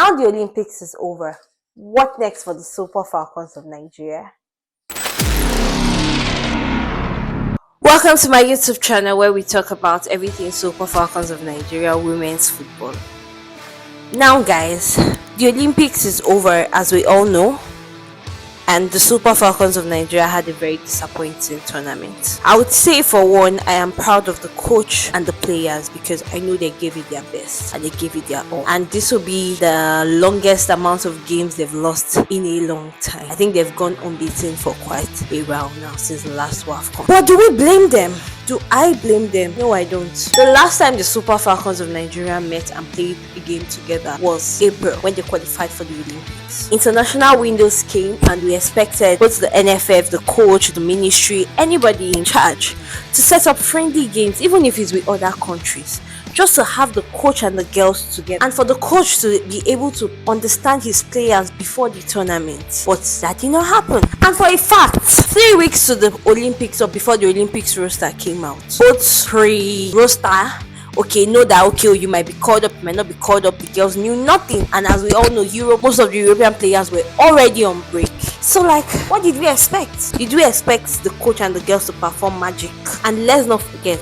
Now the Olympics is over. What next for the Super Falcons of Nigeria? Welcome to my YouTube channel where we talk about everything Super Falcons of Nigeria women's football. Now guys, the Olympics is over as we all know, and the Super Falcons of Nigeria had a very disappointing tournament. I would say for one, I am proud of the coach and the players because I know they gave it their best and they gave it their all. And this will be the longest amount of games they've lost in a long time. I think they've gone unbeaten for quite a while now since the last WAFCON. But do we blame them? Do I blame them? No, I don't. The last time the Super Falcons of Nigeria met and played a game together was April when they qualified for the Olympics. International windows came and we expected both the NFF, the coach, the ministry, anybody in charge to set up friendly games, even if it's with other countries, just to have the coach and the girls together and for the coach to be able to understand his players before the tournament. But that did not happen. And for a fact, 3 weeks to the Olympics or before the Olympics roster came out, both pre-roster, know that you might be called up, you might not be called up, the girls knew nothing. And as we all know, most of the European players were already on break. So what did we expect? Did we expect the coach and the girls to perform magic? And let's not forget,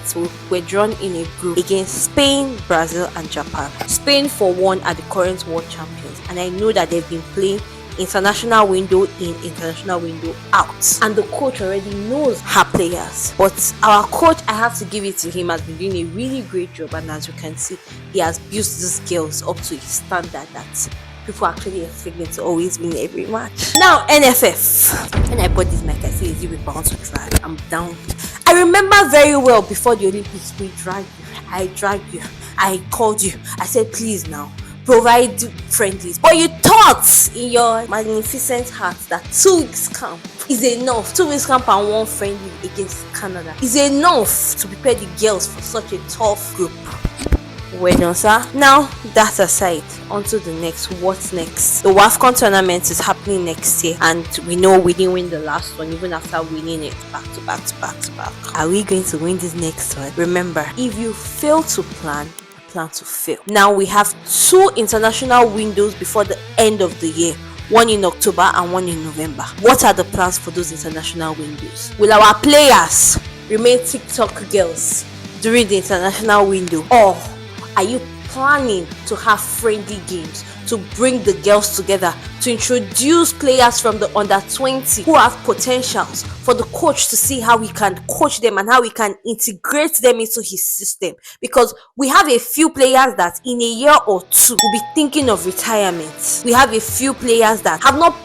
we're drawn in a group against Spain, Brazil and Japan. Spain for one are the current world champions, and I know that they've been playing international window in, international window out, and the coach already knows her players. But our coach, I have to give it to him, has been doing a really great job, and as you can see, he has built these girls up to a standard that people actually expect them to always win every match. Now NFF, when I bought this mic, I said, is it bound to drag? I'm down. I remember very well before the Olympics, we dragged you, I called you, I said, please now provide friendlies. But you thought in your magnificent heart that 2 weeks camp is enough. 2 weeks camp and one friendly against Canada is enough to prepare the girls for such a tough group. Well done, sir. Now that aside, on to the next. What's next? The WAFCON tournament is happening next year, and we know we didn't win the last one even after winning it back to back. Are we going to win this next one? Remember, if you fail to plan to fail. Now we have 2 international windows before the end of the year, one in October and one in November. What are the plans for those international windows? Will our players remain TikTok girls during the international window, or are you planning to have friendly games to bring the girls together, to introduce players from the under 20 who have potentials, for the coach to see how we can coach them and how we can integrate them into his system? Because we have a few players that in a year or two will be thinking of retirement. We have a few players that have not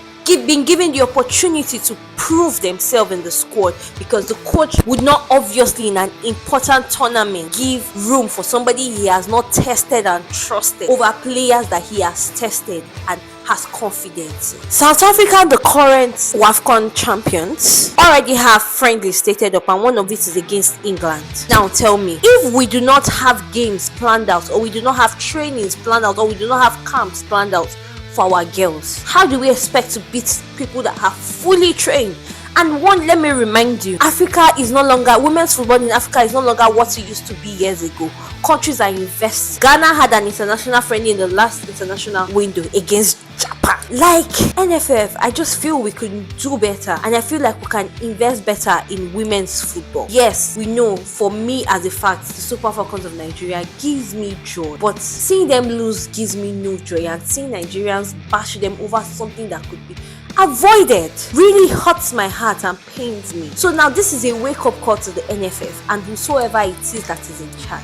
been given the opportunity to prove themselves in the squad, because the coach would not obviously in an important tournament give room for somebody he has not tested and trusted over players that he has tested and has confidence in. South Africa, the current WAFCON champions, already have friendly stated up, and one of it is against England. Now tell me, if we do not have games planned out, or we do not have trainings planned out, or we do not have camps planned out for our girls, how do we expect to beat people that have fully trained? And one, let me remind you, women's football in Africa is no longer what it used to be years ago. Countries are investing. Ghana had an international friendly in the last international window against Japan. NFF, I just feel we could do better, and I feel like we can invest better in women's football. Yes, we know, for me as a fact, the Super Falcons of Nigeria gives me joy, but seeing them lose gives me no joy, and seeing Nigerians bash them over something that could be avoided really hurts my heart and pains me. So now this is a wake-up call to the NFF and whosoever it is that is in charge.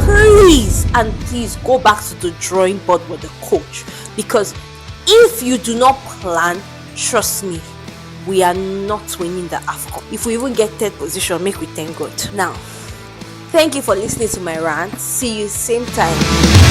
Please go back to the drawing board with the coach, because if you do not plan, trust me, we are not winning the AFCON. If we even get 3rd position, make we thank God. Now, thank you for listening to my rant. See you same time.